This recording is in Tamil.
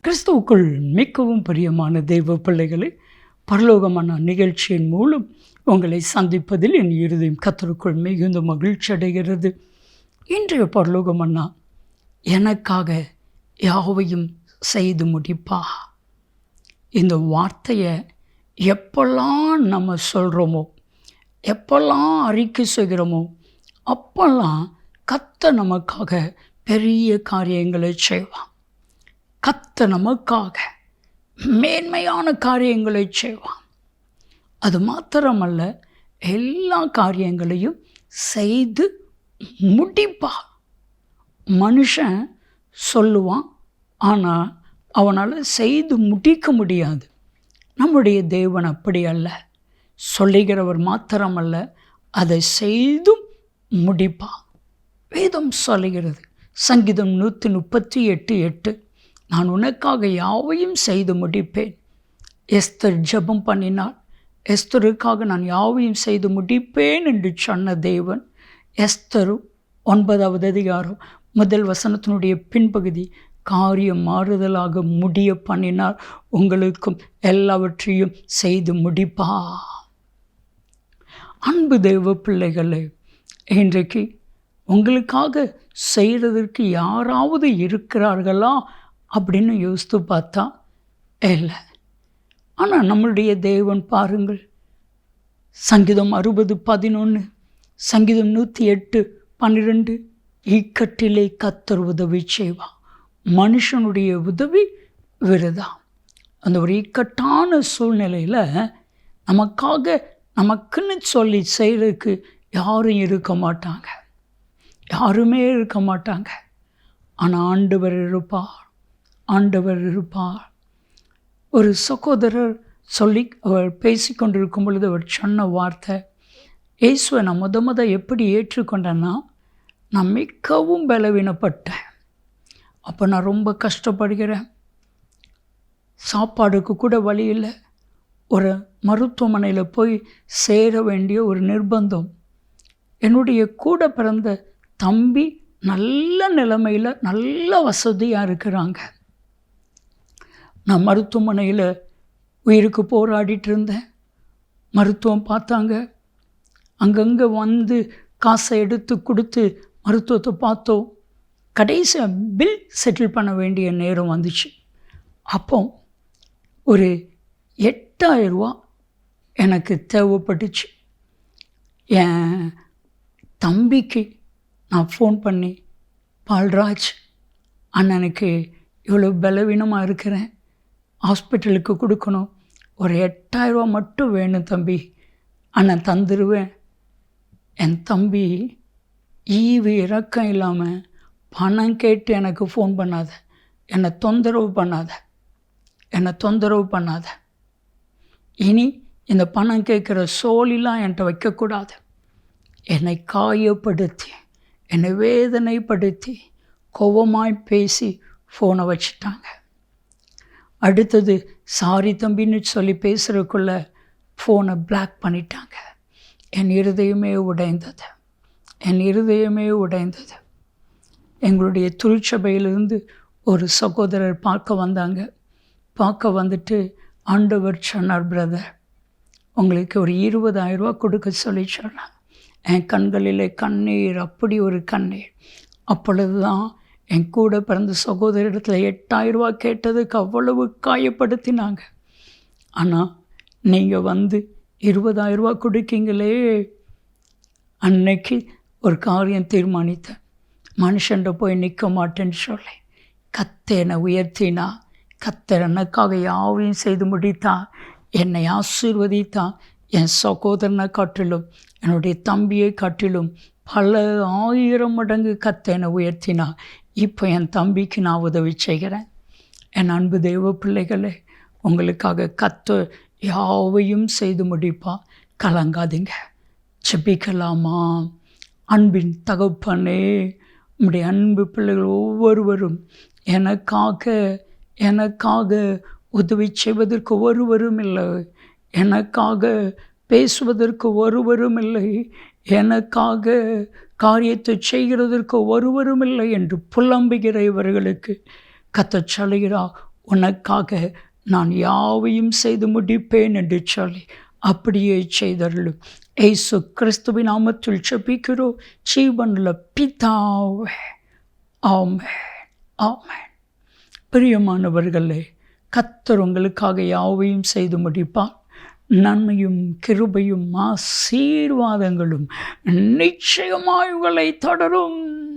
கிறிஸ்துவுக்குள் மிகவும் பிரியமான தெய்வ பிள்ளைகளை, பரலோகமான நிகழ்ச்சியின் மூலம் உங்களை சந்திப்பதில் என் இருதயம் கர்த்தருக்குள் மிகுந்த மகிழ்ச்சி அடைகிறது. இன்றைய பரலோகமன்னா எனக்காக யாவையும் செய்து முடிப்பா. இந்த வார்த்தையை எப்பெல்லாம் நம்ம சொல்கிறோமோ, எப்பெல்லாம் அறிக்கை செய்கிறோமோ, அப்பெல்லாம் கர்த்தர் நமக்காக பெரிய காரியங்களை செய்வான். கர்த்தர் நமக்காக மேன்மையான காரியங்களை செய்வான். அது மாத்திரமல்ல, எல்லா காரியங்களையும் செய்து முடிப்பான். மனுஷன் சொல்லுவான், ஆனால் அவனால் செய்து முடிக்க முடியாது. நம்முடைய தேவன் அப்படி அல்ல. சொல்லுகிறவர் மாத்திரமல்ல, அதை செய்தும் முடிப்பான். வேதம் சொல்லுகிறது, சங்கீதம் 138:8, நான் உனக்காக யாவையும் செய்து முடிப்பேன். எஸ்தர் ஜெபம் பண்ணினாள். எஸ்தருக்காக நான் யாவையும் செய்து முடிப்பேன் என்று சொன்ன தேவன், எஸ்தர் 9வது அதிகாரம் 1 வசனத்தினுடைய பின்பகுதி, காரியம் மாறுதலாக முடிய பண்ணினார். உங்களுக்கும் எல்லாவற்றையும் செய்து முடிப்பா. அன்பு தெய்வ பிள்ளைகளே, இன்றைக்கு உங்களுக்காக செய்கிறதற்கு யாராவது இருக்கிறார்களா அப்படின்னு யோசித்து பார்த்தா இல்லை. ஆனால் நம்மளுடைய தேவன் பாருங்கள், சங்கீதம் 60:11, சங்கீதம் 108:12, இக்கட்டிலே கர்த்தர் உதவி செய்வா, மனுஷனுடைய உதவி விருதா. அந்த ஒரு இக்கட்டான சூழ்நிலையில் நமக்குன்னு சொல்லி செய்கிறதுக்கு யாரும் இருக்க மாட்டாங்க, யாருமே இருக்க மாட்டாங்க. ஆனால் ஆண்டவர் இருப்பார். ஒரு சகோதரர் அவர் பேசிக்கொண்டிருக்கும் பொழுது அவர் சொன்ன வார்த்தை, இயேசுவை நான் முத எப்படி ஏற்றுக்கொண்டேன்னா, நான் மிகவும் பலவீனப்பட்டேன். அப்போ நான் ரொம்ப கஷ்டப்படுகிறேன். சாப்பாடுக்கு கூட வழி இல்லை. ஒரு மருத்துவமனையில் போய் சேர வேண்டிய ஒரு நிர்பந்தம். என்னுடைய கூட பிறந்த தம்பி நல்ல நிலைமையில் நல்ல வசதியாக இருக்கிறாங்க. நான் மருத்துவமனையில் உயிருக்கு போராடிட்டு இருந்தேன். மருத்துவம் பார்த்தாங்க. அங்கங்கே வந்து காசை எடுத்து கொடுத்து மருத்துவத்தை பார்த்தோம். கடைசியாக பில் செட்டில் பண்ண வேண்டிய நேரம் வந்துச்சு. அப்போ ஒரு 8,000 ரூபா எனக்கு தேவைப்பட்டுச்சு. என் தம்பிக்கு நான் ஃபோன் பண்ணி, பால்ராஜ் அண்ணனுக்கு இவ்வளோ பலவீனமாக இருக்கிறேன், ஹாஸ்பிட்டலுக்கு கொடுக்கணும், ஒரு 8,000 ரூபா மட்டும் வேணும் தம்பி, அண்ணன் தந்துடுவேன். என் தம்பி ஈவு இறக்கம் இல்லாமல் பணம் கேட்டு எனக்கு ஃபோன் பண்ணாத, என்னை தொந்தரவு பண்ணாத, இனி இந்த பணம் கேட்குற சோழிலாம் என்கிட்ட வைக்கக்கூடாது. என்னை காயப்படுத்தி, என்னை வேதனைப்படுத்தி, கோபமாய் பேசி ஃபோனை வச்சுட்டாங்க. அடுத்தது சாரி தம்பின்னு சொல்லி பேசுகிறதுக்குள்ளே ஃபோனை பிளாக் பண்ணிட்டாங்க. என் இருதயமே உடைந்தது. எங்களுடைய திருச்சபையிலிருந்து ஒரு சகோதரர் பார்க்க வந்துட்டு ஆண்டவர் சொன்னார், பிரதர் உங்களுக்கு ஒரு 20,000 ரூபா கொடுக்க சொல்லி சொன்னார். என் கண்களிலே கண்ணீர், அப்படி ஒரு கண்ணீர். அப்பொழுது தான் என் கூட பிறந்த சகோதரிடத்தில் 8,000 ரூபா கேட்டதுக்கு அவ்வளவு காயப்படுத்தினாங்க. ஆனால் நீங்கள் வந்து 20,000 ரூபா கொடுக்கீங்களே. அன்னைக்கு ஒரு காரியம் தீர்மானித்தேன், மனுஷன்ட போய் நிற்க மாட்டேன்னு சொல்லி. கர்த்தரை உயர்த்தினா, கர்த்தர் எனக்காக யாவையும் செய்து முடித்தா, என்னை ஆசீர்வதித்தான். என் சகோதரனை காட்டிலும், என்னுடைய தம்பியை காட்டிலும் பல 1000 மடங்கு கர்த்தரை உயர்த்தினா. இப்போ என் தம்பிக்கு நான் உதவி செய்கிறேன். என் அன்பு தெய்வ பிள்ளைகளே, உங்களுக்காக கர்த்தர் யாவையும் செய்து முடிப்பா. கலங்காதீங்க. ஜெபிக்கலாமா? அன்பின் தகப்பனே, உம்முடைய அன்பு பிள்ளைகள் ஒவ்வொருவரும் எனக்காக உதவி செய்வதற்கு ஒருவரும் இல்லை, எனக்காக பேசுவதற்கு ஒருவரும் இல்லை, எனக்காக காரியத்தை செய்கிறதற்கு ஒருவரும் இல்லை என்று புலம்புகிற இவர்களுக்கு கர்த்தர் சொல்கிறார், உனக்காக நான் யாவையும் செய்து முடிப்பேன் என்று சொல்லி அப்படியே செய்தருளும். இயேசு கிறிஸ்துவின் நாமத்தில் ஜெபிக்கிறோம் ஜீவனுள்ள பிதாவே, ஆமென், ஆமென். பிரியமானவர்களே, கர்த்தர் உங்களுக்காக யாவையும் செய்து முடிப்பார். நன்மையும் கிருபையும் ஆசீர்வாதங்களும் நிச்சயமாய் உங்களை தொடரும்.